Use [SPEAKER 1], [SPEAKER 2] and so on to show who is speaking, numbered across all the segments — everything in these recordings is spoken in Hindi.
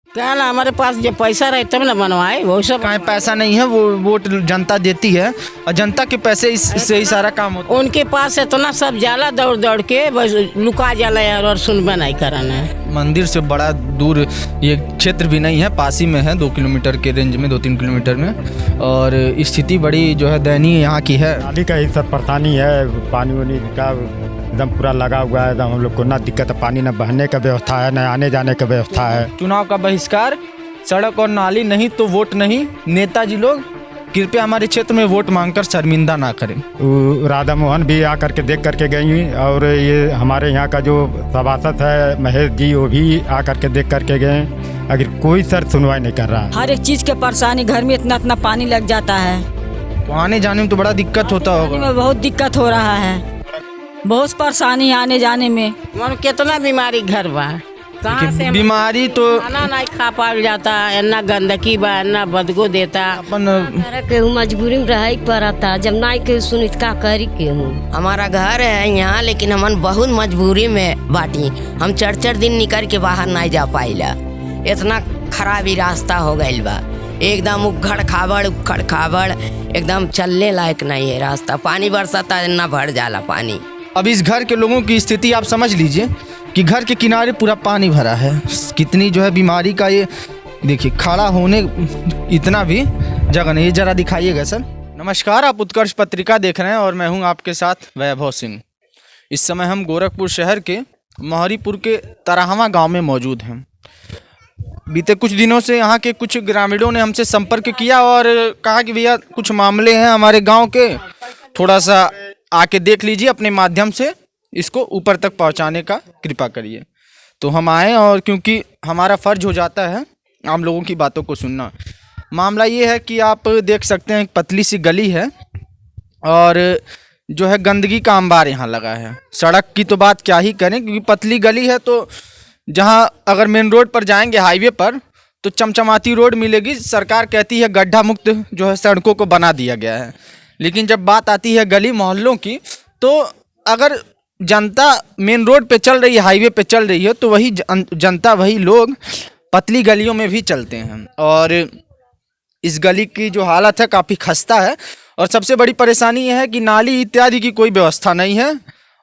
[SPEAKER 1] क्या ना, हमारे पास जो पैसा रहे तब ना बनवाए, वो सब
[SPEAKER 2] कहीं पैसा नहीं है, वो वोट जनता देती है और जनता के पैसे इससे ही सारा काम होता
[SPEAKER 1] उनके पास इतना सब जाला दौड़ दौड़ के बस लुका जाला यार, और सुनबा नहीं कराना है।
[SPEAKER 2] है। मंदिर से बड़ा दूर ये क्षेत्र भी नहीं है, पास ही में है, 2 किलोमीटर के रेंज में, 2-3 किलोमीटर में। और स्थिति बड़ी जो है दयनीय यहाँ की है।
[SPEAKER 3] नाली का ही सब परेशानी है, पानी वानी का एकदम पूरा लगा हुआ है, एकदम हम लोग को ना दिक्कत है, पानी न बहने का व्यवस्था है, न आने जाने का व्यवस्था है।
[SPEAKER 2] चुनाव का बहिष्कार, सड़क और नाली नहीं तो वोट नहीं, नेताजी लोग कृपया हमारे क्षेत्र में वोट मांगकर शर्मिंदा ना करें।
[SPEAKER 3] राधा मोहन भी आकर के देख करके गई, और ये हमारे यहाँ का जो सभासद है महेश जी, वो भी आकर के देख करके गए, अगर कोई सर सुनवाई नहीं कर रहा है।
[SPEAKER 4] हर एक चीज के परेशानी, घर में इतना इतना पानी लग जाता है,
[SPEAKER 2] तो आने जाने में तो बड़ा दिक्कत होता
[SPEAKER 4] पानी
[SPEAKER 2] होगा।
[SPEAKER 4] में बहुत दिक्कत हो रहा है, बहुत परेशानी आने जाने में।
[SPEAKER 1] मन कितना बीमारी घर बा, कहाँ से
[SPEAKER 2] बीमारी तो
[SPEAKER 1] खाना नहीं खा पाल जाता, इतना गंदगी बा, इतना बदगो देता।
[SPEAKER 2] अपन
[SPEAKER 5] केहू मजबूरी में रह पड़ता, जब नहीं के सुनित का करी केहू। हमारा घर है यहाँ, लेकिन हमन बहुत मजबूरी में बाटी, हम 4-4 दिन निकल के बाहर नहीं जा पाइला, इतना खराबी रास्ता हो गइल बा, एकदम उखड़ खाबड़ एकदम चलने लायक नहीं है रास्ता, पानी बरसाता इतना भर जाला पानी।
[SPEAKER 2] अब इस घर के लोगों की स्थिति आप समझ लीजिए कि घर के किनारे पूरा पानी भरा है, कितनी जो है बीमारी का ये देखिए, खड़ा होने इतना भी जगह नहीं है। जरा दिखाइएगा सर। नमस्कार, आप उत्कर्ष पत्रिका देख रहे हैं और मैं हूं आपके साथ वैभव सिंह। इस समय हम गोरखपुर शहर के मोहरीपुर के तराहवा गांव में मौजूद हैं। बीते कुछ दिनों से यहाँ के कुछ ग्रामीणों ने हमसे संपर्क किया और कहा कि भैया कुछ मामले हैं हमारे गाँव के, थोड़ा सा आके देख लीजिए, अपने माध्यम से इसको ऊपर तक पहुंचाने का कृपा करिए। तो हम आए, और क्योंकि हमारा फ़र्ज हो जाता है आम लोगों की बातों को सुनना। मामला ये है कि आप देख सकते हैं, एक पतली सी गली है और जो है गंदगी का अंबार यहाँ लगा है। सड़क की तो बात क्या ही करें, क्योंकि पतली गली है, तो जहाँ अगर मेन रोड पर जाएंगे हाईवे पर तो चमचमाती रोड मिलेगी। सरकार कहती है गड्ढा मुक्त जो है सड़कों को बना दिया गया है, लेकिन जब बात आती है गली मोहल्लों की, तो अगर जनता मेन रोड पे चल रही है, हाईवे पे चल रही है, तो वही जनता, वही लोग पतली गलियों में भी चलते हैं। और इस गली की जो हालत है काफ़ी खस्ता है, और सबसे बड़ी परेशानी यह है कि नाली इत्यादि की कोई व्यवस्था नहीं है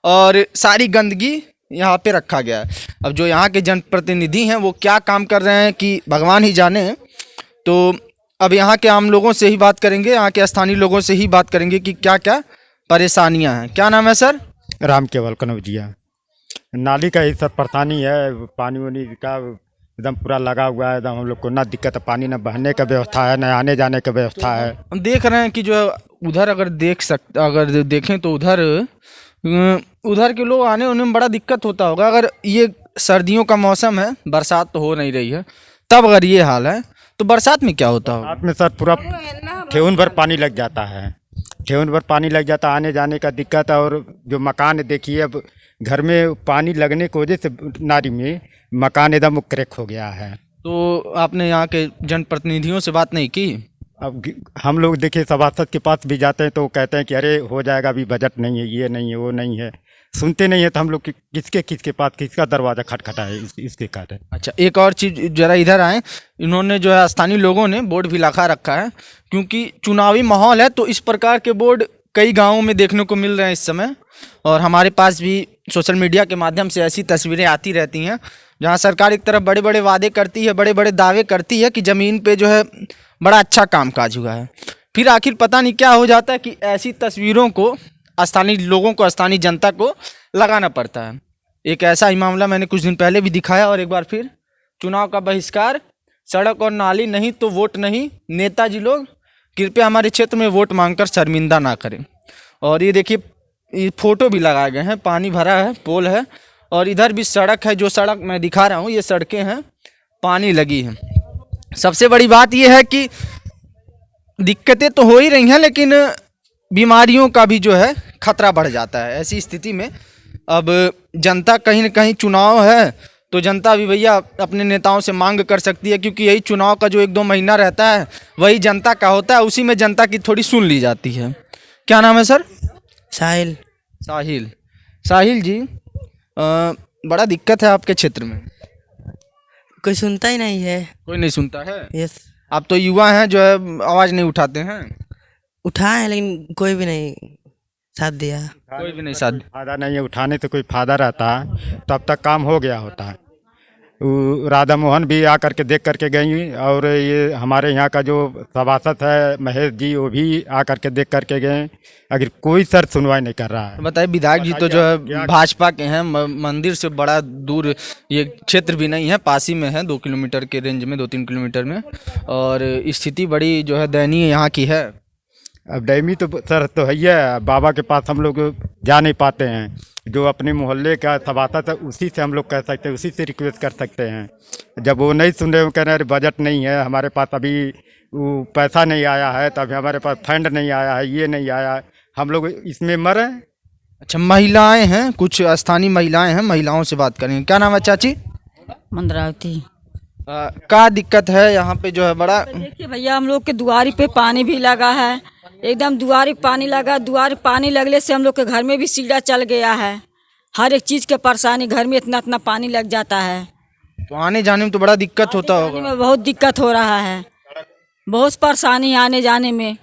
[SPEAKER 2] और सारी गंदगी यहाँ पे रखा गया है। अब जो यहाँ के जनप्रतिनिधि हैं वो क्या काम कर रहे हैं कि भगवान ही जाने हैं। तो अब यहाँ के आम लोगों से ही बात करेंगे, यहाँ के स्थानीय लोगों से ही बात करेंगे कि क्या क्या परेशानियाँ हैं। क्या नाम है सर?
[SPEAKER 3] राम केवल कनौजिया। नाली का ही सब परेशानी है, पानी वानी का एकदम पूरा लगा हुआ है, एकदम हम लोग को ना दिक्कत है, पानी न बहने का व्यवस्था है, न आने जाने का व्यवस्था है।
[SPEAKER 2] हम देख रहे हैं कि जो है उधर अगर देखें तो उधर के लोग आने उन्हें बड़ा दिक्कत होता होगा। अगर ये सर्दियों का मौसम है, बरसात तो हो नहीं रही है, तब अगर ये हाल है तो बरसात में क्या होता होगा?
[SPEAKER 3] रात में सर पूरा ठेहुन भर पानी लग जाता है, ठेहुन भर पानी लग जाता है, आने जाने का दिक्कत है। और जो मकान देखिए, अब घर में पानी लगने की वजह से नाली में मकान एकदम क्रैक हो गया है।
[SPEAKER 2] तो आपने यहाँ के जनप्रतिनिधियों से बात नहीं की?
[SPEAKER 3] अब हम लोग देखिए सभासद के पास भी जाते हैं तो वो कहते हैं कि अरे हो जाएगा, अभी बजट नहीं है, ये नहीं है, वो नहीं है, सुनते नहीं है। तो हम लोग किसके पास किसका दरवाज़ा खटखटाए इसके कारण।
[SPEAKER 2] अच्छा, एक और चीज़, जरा इधर आए। इन्होंने जो है स्थानीय लोगों ने बोर्ड भी लगा रखा है, क्योंकि चुनावी माहौल है, तो इस प्रकार के बोर्ड कई गाँवों में देखने को मिल रहे हैं इस समय। और हमारे पास भी सोशल मीडिया के माध्यम से ऐसी तस्वीरें आती रहती हैं जहाँ सरकार एक तरफ बड़े बड़े वादे करती है, बड़े बड़े दावे करती है कि ज़मीन पे जो है बड़ा अच्छा कामकाज हुआ है, फिर आखिर पता नहीं क्या हो जाता है कि ऐसी तस्वीरों को स्थानीय लोगों को, स्थानीय जनता को लगाना पड़ता है। एक ऐसा ही मामला मैंने कुछ दिन पहले भी दिखाया, और एक बार फिर चुनाव का बहिष्कार, सड़क और नाली नहीं तो वोट नहीं, नेताजी लोग कृपया हमारे क्षेत्र में वोट मांगकर शर्मिंदा ना करें। और ये देखिए, ये फोटो भी लगाए गए हैं, पानी भरा है, पोल है, और इधर भी सड़क है। जो सड़क मैं दिखा रहा हूँ, ये सड़कें हैं, पानी लगी हैं। सबसे बड़ी बात यह है कि दिक्कतें तो हो ही रही हैं, लेकिन बीमारियों का भी जो है खतरा बढ़ जाता है। ऐसी स्थिति में अब जनता, कहीं ना कहीं चुनाव है तो जनता भी भैया अपने नेताओं से मांग कर सकती है, क्योंकि यही चुनाव का जो 1-2 महीना रहता है वही जनता का होता है, उसी में जनता की थोड़ी सुन ली जाती है। क्या नाम है सर?
[SPEAKER 1] साहिल।
[SPEAKER 2] साहिल जी, बड़ा दिक्कत है आपके क्षेत्र में।
[SPEAKER 6] कोई सुनता ही नहीं है।
[SPEAKER 2] कोई नहीं सुनता है।
[SPEAKER 6] यस,
[SPEAKER 2] आप तो युवा हैं जो है आवाज नहीं उठाते हैं।
[SPEAKER 6] उठाए हैं लेकिन कोई भी नहीं साथ दिया।
[SPEAKER 2] कोई भी नहीं साथ।
[SPEAKER 3] फायदा नहीं है, उठाने से कोई फायदा रहता तब तक काम हो गया होता। वो राधा मोहन भी आ करके देख करके गई, और ये हमारे यहाँ का जो सभासद है महेश जी, वो भी आ करके देख करके गए। अगर कोई सर सुनवाई नहीं कर रहा है।
[SPEAKER 2] बताइए, विधायक जी तो जो है भाजपा के हैं, मंदिर से बड़ा दूर ये क्षेत्र भी नहीं है, पास ही में है, 2 किलोमीटर के रेंज में, 2-3 किलोमीटर में, और स्थिति बड़ी जो है दयनीय यहाँ की है।
[SPEAKER 3] अब डैमी तो सर तो है ही है, बाबा के पास हम लोग जा नहीं पाते हैं। जो अपने मोहल्ले का सभासद है उसी से हम लोग कह सकते हैं, उसी से रिक्वेस्ट कर सकते हैं। जब वो नहीं सुन रहे, वो कह रहे हैं बजट नहीं है हमारे पास, अभी वो पैसा नहीं आया है, तभी हमारे पास फंड नहीं आया है, ये नहीं आया है, हम लोग इसमें मरे।
[SPEAKER 2] अच्छा, महिलाएं हैं, कुछ स्थानीय महिलाएं हैं, महिलाओं से बात करेंगे। क्या नाम है चाची?
[SPEAKER 4] मंदरावती।
[SPEAKER 2] क्या दिक्कत है यहाँ पे जो है बड़ा?
[SPEAKER 4] देखिए भैया, हम लोग के दुआरी पे पानी भी लगा है, एकदम दुआरी पानी लगा। दुआरी पानी लगने से हम लोग के घर में भी सीढ़ा चल गया है। हर एक चीज़ के परेशानी, घर में इतना इतना पानी लग जाता है,
[SPEAKER 2] तो आने जाने में तो बड़ा दिक्कत होता होगा।
[SPEAKER 4] में बहुत दिक्कत हो रहा है, बहुत परेशानी आने जाने में।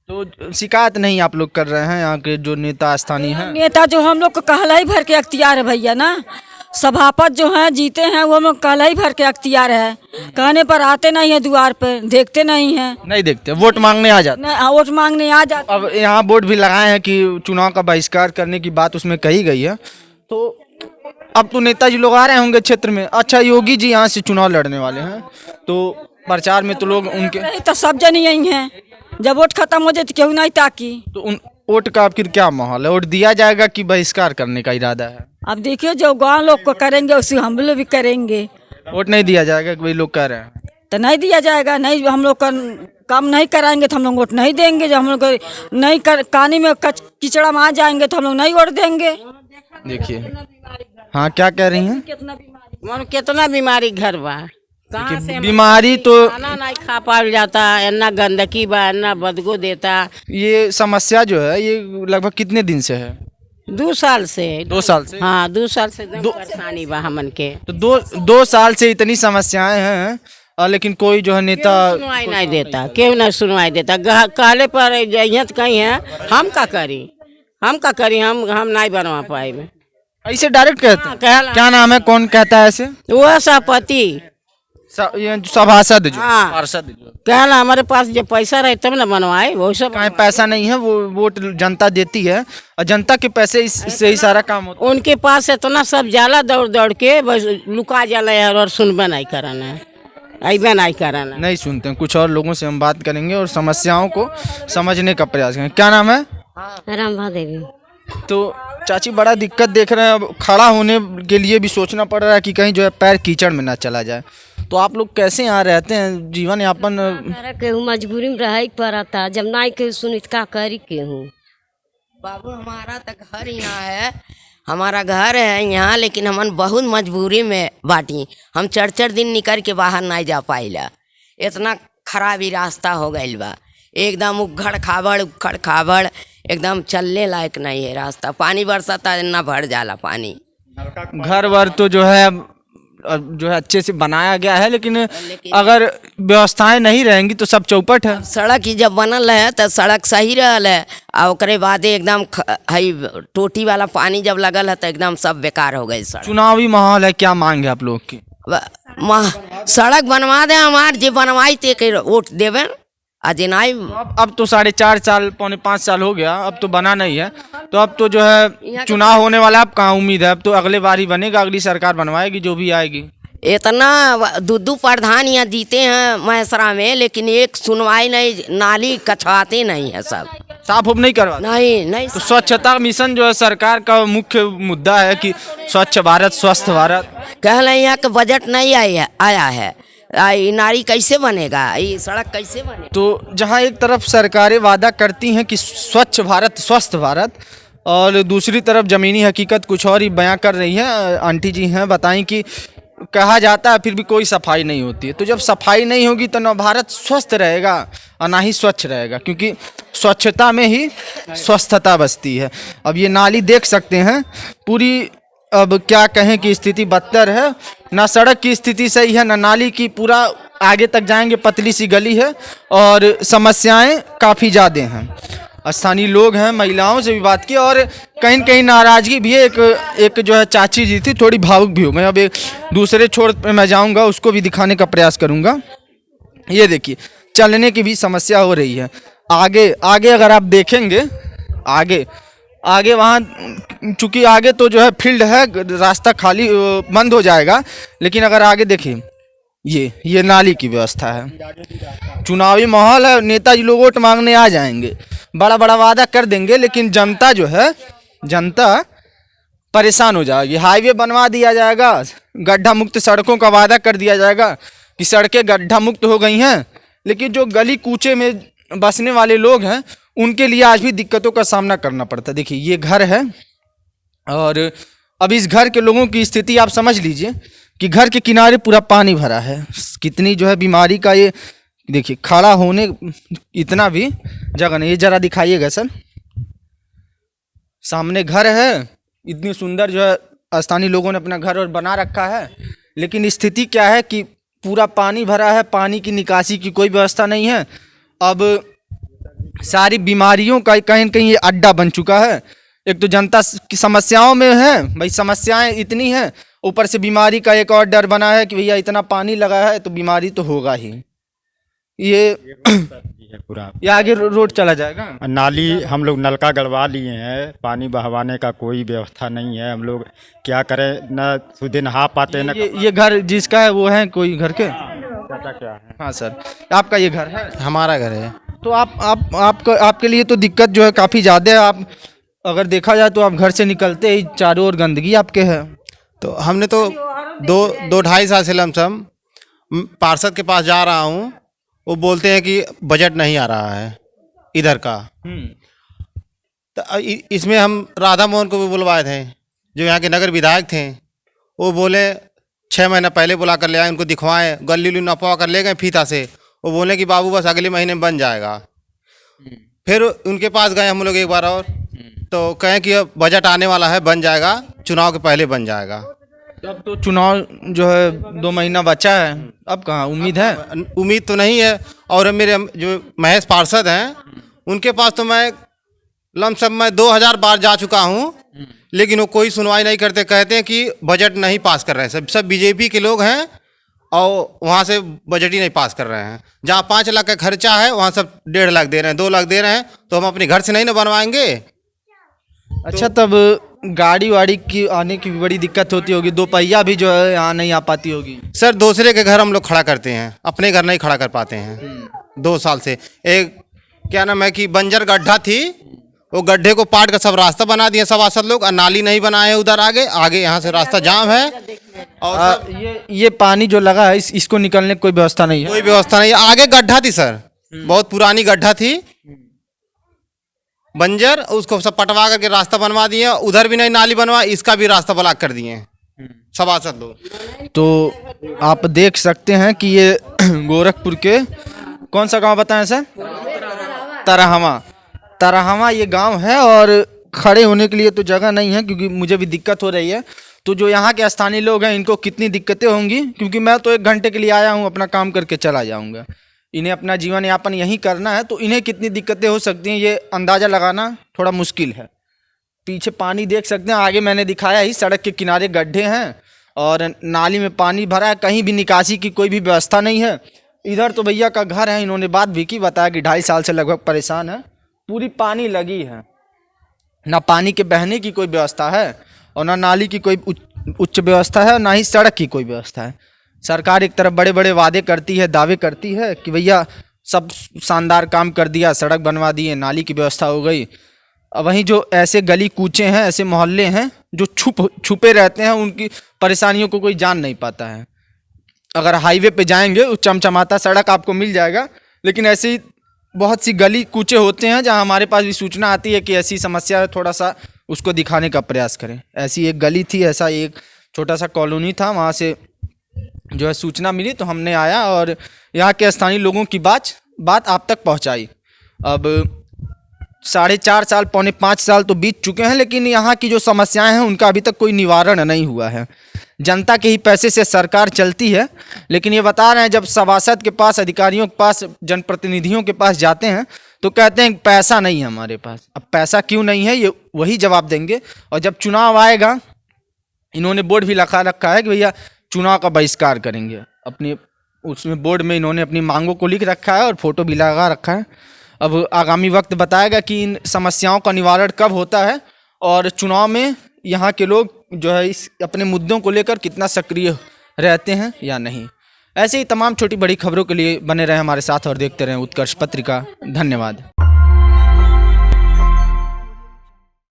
[SPEAKER 2] तो शिकायत नहीं आप लोग कर रहे हैं यहाँ के जो नेता स्थानीय हैं?
[SPEAKER 4] नेता जो हम लोग को कहला ही भर के अख्तियार है भैया ना, सभापति जो हैं जीते हैं वो हम लोग कहला ही भर के अख्तियार है। कहने पर आते नहीं है, द्वार पर देखते नहीं है,
[SPEAKER 2] नहीं देखते, वोट मांगने आ जाते।
[SPEAKER 4] वोट मांगने आ जाते।
[SPEAKER 2] अब यहाँ बोर्ड भी लगाए हैं कि चुनाव का बहिष्कार करने की बात उसमें कही गई है, तो अब तो नेताजी लोग आ रहे होंगे क्षेत्र में। अच्छा, योगी जी यहाँ से चुनाव लड़ने वाले हैं, तो प्रचार में तो लोग उनके
[SPEAKER 4] नहीं तो सब जन यही हैं। जब वोट खत्म हो जाए तो क्यों नहीं ताकि।
[SPEAKER 2] तो उन वोट का फिर क्या माहौल है? वोट दिया जाएगा कि बहिष्कार करने का इरादा है?
[SPEAKER 4] अब देखिए, जो गाँव लोग को करेंगे उसी हम लोग भी करेंगे।
[SPEAKER 2] वोट नहीं दिया जाएगा, कोई लोग कह रहे हैं।
[SPEAKER 4] तो नहीं दिया जाएगा, नहीं हम लोग का काम नहीं कराएंगे तो हम लोग वोट नहीं देंगे। जब हम लोग नहीं कर कानी में कीचड़ा में आ जाएंगे तो हम लोग नहीं वोट देंगे।
[SPEAKER 2] देखिए, हाँ क्या कह रही हैं?
[SPEAKER 1] कितना बीमारी घर बा, कहाँ से
[SPEAKER 2] बीमारी तो
[SPEAKER 1] खाना नहीं खा पाल जाता, इतना गंदगी बा, इतना बदबू देता।
[SPEAKER 2] ये समस्या जो है ये लगभग कितने दिन से है?
[SPEAKER 1] 2 साल से।
[SPEAKER 2] 2 साल से?
[SPEAKER 1] हाँ, 2 साल से एकदम परेशानी बा हमन के।
[SPEAKER 2] तो 2 साल से इतनी समस्याएं हैं, लेकिन कोई जो है नेता
[SPEAKER 1] सुनवाई नहीं देता, क्यों नहीं सुनवाई देता। कहले पर जहियत कहीं है, हम का करी, हम नहीं बनवा पाए।
[SPEAKER 2] ऐसे डायरेक्ट कहते हैं?
[SPEAKER 1] कहला
[SPEAKER 2] क्या नाम है, कौन कहता है ऐसे?
[SPEAKER 1] वो सभापति,
[SPEAKER 2] ये सभासद जो
[SPEAKER 1] हाँ।
[SPEAKER 2] पार्षद जो
[SPEAKER 1] कहला हमारे पास जब पैसा रहे तब ना बनवाए, वो सब
[SPEAKER 2] कहीं पैसा नहीं है, वो वोट जनता देती है और जनता के पैसे इससे ही सारा काम होता
[SPEAKER 1] उनके पास इतना सब जाला दौड़ दौड़ के बस लुका जाला है, और सुनबे नहीं कराना, अबे नहीं कराना।
[SPEAKER 2] है। नहीं सुनते हैं। कुछ और लोगों से हम बात करेंगे और समस्याओं को समझने का प्रयास करेंगे। क्या नाम है?
[SPEAKER 5] रामभा देवी।
[SPEAKER 2] तो चाची, बड़ा दिक्कत देख रहे हैं, अब खड़ा होने के लिए भी सोचना पड़ रहा है कि कहीं जो है पैर कीचड़ में ना चला जाए। तो आप लोग कैसे यहाँ रहते हैं, जीवन यापन?
[SPEAKER 5] केहू मजबूरी में रह पड़ता, जब नहीं केहू सुनित का करी केहू। बाबू हमारा तो घर यहाँ है, हमारा घर है यहाँ, लेकिन हमन बहुत मजबूरी में बाटी। हम 4 दिन निकल के बाहर नहीं जा पाइला, इतना खराब ही रास्ता हो गइल बा, एकदम उखड़ खाबड़ एकदम चलने लायक नहीं है रास्ता। पानी बरसाता ना भर जाला पानी।
[SPEAKER 2] घर वर तो जो है अच्छे से बनाया गया है, लेकिन अगर व्यवस्थाएं नहीं रहेंगी तो सब चौपट है।
[SPEAKER 5] सड़क ही जब बनल है तो सड़क सही रहल है, और ओकरे बाद एकदम हई टोटी वाला पानी जब लगल है तो एकदम सब बेकार हो गई सड़क।
[SPEAKER 2] चुनावी माहौल है, क्या मांग है आप लोग की?
[SPEAKER 5] सड़क बनवा दे, हमार जे बनवाई ते के वोट देवे। अजय नहीं,
[SPEAKER 2] अब तो 4.5 साल, 4.5 साल हो गया, अब तो बना नहीं है। तो अब तो जो है चुनाव होने वाला, अब कहाँ उम्मीद है? अब तो अगले बार ही बनेगा, अगली सरकार बनवाएगी जो भी आएगी।
[SPEAKER 5] इतना 2 प्रधान यहाँ जीते हैं महेसरा में, लेकिन एक सुनवाई नहीं, नाली कछवाते नहीं है, सब
[SPEAKER 2] साफ उफ नहीं करवा।
[SPEAKER 5] नहीं
[SPEAKER 2] तो स्वच्छता मिशन जो है सरकार का मुख्य मुद्दा है कि स्वच्छ भारत, स्वस्थ भारत।
[SPEAKER 5] कह रहे यहाँ का बजट नहीं आया है, ये नाली कैसे बनेगा, ये सड़क कैसे बनेगा?
[SPEAKER 2] तो जहाँ एक तरफ सरकारें वादा करती हैं कि स्वच्छ भारत, स्वस्थ भारत, और दूसरी तरफ ज़मीनी हकीकत कुछ और ही बयां कर रही है। आंटी जी हैं, बताएं कि कहा जाता है फिर भी कोई सफाई नहीं होती है। तो जब सफाई नहीं होगी तो न भारत स्वस्थ रहेगा और ना ही स्वच्छ रहेगा, क्योंकि स्वच्छता में ही स्वस्थता बसती है। अब ये नाली देख सकते हैं, पूरी अब क्या कहें कि स्थिति बदतर है। ना सड़क की स्थिति सही है, ना नाली की, पूरा आगे तक जाएंगे पतली सी गली है और समस्याएं काफ़ी ज़्यादा हैं। स्थानीय लोग हैं, महिलाओं से भी बात की और कहीं न कहीं नाराज़गी भी है। एक जो है चाची जी थी, थोड़ी भावुक भी हो गई। अब एक दूसरे छोर पे मैं जाऊंगा, उसको भी दिखाने का प्रयास करूंगा। ये देखिए, चलने की भी समस्या हो रही है। आगे आगे अगर आप देखेंगे, आगे वहाँ, चूँकि आगे तो जो है फील्ड है, रास्ता खाली बंद हो जाएगा। लेकिन अगर आगे देखिए, ये नाली की व्यवस्था है। चुनावी माहौल है, नेताजी लोग वोट मांगने आ जाएंगे, बड़ा बड़ा वादा कर देंगे, लेकिन जनता जो है, जनता परेशान हो जाएगी। हाईवे बनवा दिया जाएगा, गड्ढा मुक्त सड़कों का वादा कर दिया जाएगा कि सड़कें गड्ढा मुक्त हो गई हैं, लेकिन जो गली कूचे में बसने वाले लोग हैं उनके लिए आज भी दिक्कतों का सामना करना पड़ता है। देखिए, ये घर है और अब इस घर के लोगों की स्थिति आप समझ लीजिए कि घर के किनारे पूरा पानी भरा है। कितनी जो है बीमारी का ये देखिए, खड़ा होने इतना भी जगह नहीं। ये जरा दिखाइएगा सर, सामने घर है, इतनी सुंदर जो है स्थानीय लोगों ने अपना घर और बना रखा है, लेकिन स्थिति क्या है कि पूरा पानी भरा है, पानी की निकासी की कोई व्यवस्था नहीं है। अब सारी बीमारियों का कहीं न कहीं ये अड्डा बन चुका है। एक तो जनता की समस्याओं में है, भाई समस्याएं इतनी हैं, ऊपर से बीमारी का एक और डर बना है कि भैया इतना पानी लगा है तो बीमारी तो होगा ही। ये
[SPEAKER 3] पूरा
[SPEAKER 2] ये आगे रोड चला जाएगा।
[SPEAKER 3] नाली हम लोग नलका गड़वा लिए हैं, पानी बहवाने का कोई व्यवस्था नहीं है। हम लोग क्या करें, न सुधे नहा पाते न।
[SPEAKER 2] ये घर जिसका है वो है कोई घर के?
[SPEAKER 3] क्या है?
[SPEAKER 2] हाँ सर, आपका ये घर है?
[SPEAKER 6] हमारा घर है।
[SPEAKER 2] तो आपके लिए तो दिक्कत जो है काफ़ी ज़्यादा है। आप अगर देखा जाए तो आप घर से निकलते ही चारों ओर गंदगी आपके है।
[SPEAKER 6] तो हमने तो दो ढाई साल से लमसम पार्षद के पास जा रहा हूँ, वो बोलते हैं कि बजट नहीं आ रहा है इधर का। तो इसमें हम राधा मोहन को भी बुलवाए थे, जो यहाँ के नगर विधायक थे। वो बोले 6 महीना पहले बुला कर ले आए, उनको दिखवाएं, गली उली नपवा कर ले गए फीता से। वो बोले कि बाबू बस अगले महीने में बन जाएगा। फिर उनके पास गए हम लोग एक बार और, तो कहें कि अब बजट आने वाला है, बन जाएगा, चुनाव के पहले बन जाएगा।
[SPEAKER 2] अब तो चुनाव जो है 2 महीना बचा है, अब कहाँ उम्मीद है?
[SPEAKER 6] उम्मीद तो नहीं है। और मेरे जो महेश पार्षद हैं, उनके पास तो मैं लमसम मैं 2000 बार जा चुका हूँ, लेकिन वो कोई सुनवाई नहीं करते। कहते हैं कि बजट नहीं पास कर रहे हैं। सब बीजेपी के लोग हैं और वहाँ से बजट ही नहीं पास कर रहे हैं। जहाँ 5 लाख का खर्चा है वहाँ सब 1.5 लाख दे रहे हैं, 2 लाख दे रहे हैं। तो हम अपने घर से नहीं ना बनवाएंगे।
[SPEAKER 2] अच्छा, तब गाड़ी वाड़ी की आने की भी बड़ी दिक्कत होती होगी, 2 पहिया भी जो है यहाँ नहीं आ पाती होगी।
[SPEAKER 6] सर, दूसरे के घर हम लोग खड़ा करते हैं, अपने घर नहीं खड़ा कर पाते हैं 2 साल से। एक क्या नाम है कि बंजर गड्ढा थी, वो गड्ढे को पाट कर सब रास्ता बना दिए सभासद लोग, और नाली नहीं बनाए उधर आगे यहाँ से रास्ता जाम है। और
[SPEAKER 2] ये पानी जो लगा है इसको निकलने की कोई व्यवस्था नहीं है?
[SPEAKER 6] कोई व्यवस्था नहीं। आगे गड्ढा थी सर, बहुत पुरानी गड्ढा थी बंजर, उसको सब पटवा करके रास्ता बनवा दिए। उधर भी नहीं नाली बनवा, इसका भी रास्ता ब्लॉक कर दिए सभासद लोग।
[SPEAKER 2] तो आप देख सकते हैं कि ये गोरखपुर के कौन सा गांव बताएं सर? तरहमा ये गांव है और खड़े होने के लिए तो जगह नहीं है, क्योंकि मुझे भी दिक्कत हो रही है। तो जो यहाँ के स्थानीय लोग हैं इनको कितनी दिक्कतें होंगी, क्योंकि मैं तो 1 घंटे के लिए आया हूँ, अपना काम करके चला जाऊँगा। इन्हें अपना जीवन यापन यहीं करना है, तो इन्हें कितनी दिक्कतें हो सकती हैं ये अंदाज़ा लगाना थोड़ा मुश्किल है। पीछे पानी देख सकते हैं, आगे मैंने दिखाया ही, सड़क के किनारे गड्ढे हैं और नाली में पानी भरा है, कहीं भी निकासी की कोई भी व्यवस्था नहीं है। इधर तो भैया का घर है, इन्होंने बात भी की, बताया कि 2.5 साल से लगभग परेशान है, पूरी पानी लगी है, ना पानी के बहने की कोई व्यवस्था है और ना नाली की कोई उच्च व्यवस्था है, ना ही सड़क की कोई व्यवस्था है। सरकार एक तरफ बड़े बड़े वादे करती है, दावे करती है कि भैया सब शानदार काम कर दिया, सड़क बनवा दिए, नाली की व्यवस्था हो गई। वहीं जो ऐसे गली कूचे हैं, ऐसे मोहल्ले हैं जो छुपे रहते हैं, उनकी परेशानियों को कोई जान नहीं पाता है। अगर हाईवे पे जाएंगे चमचमाता सड़क आपको मिल जाएगा, लेकिन ऐसे ही बहुत सी गली कूचे होते हैं जहां हमारे पास भी सूचना आती है कि ऐसी समस्या है, थोड़ा सा उसको दिखाने का प्रयास करें। ऐसी एक गली थी, ऐसा एक छोटा सा कॉलोनी था, वहाँ से जो है सूचना मिली तो हमने आया और यहाँ के स्थानीय लोगों की बात आप तक पहुँचाई। अब 4.5 साल, पौने 5 साल तो बीत चुके हैं, लेकिन यहाँ की जो समस्याएं हैं उनका अभी तक कोई निवारण नहीं हुआ है। जनता के ही पैसे से सरकार चलती है, लेकिन ये बता रहे हैं जब सभासद के पास, अधिकारियों के पास, जनप्रतिनिधियों के पास जाते हैं तो कहते हैं पैसा नहीं है हमारे पास। अब पैसा क्यों नहीं है ये वही जवाब देंगे। और जब चुनाव आएगा, इन्होंने बोर्ड भी लगा रखा है कि भैया चुनाव का बहिष्कार करेंगे। अपनी उसमें बोर्ड में इन्होंने अपनी मांगों को लिख रखा है और फोटो भी लगा रखा है। अब आगामी वक्त बताएगा कि इन समस्याओं का निवारण कब होता है और चुनाव में यहाँ के लोग जो है इस अपने मुद्दों को लेकर कितना सक्रिय रहते हैं या नहीं। ऐसे ही तमाम छोटी बड़ी खबरों के लिए बने रहें हमारे साथ और देखते रहें उत्कर्ष पत्रिका। धन्यवाद।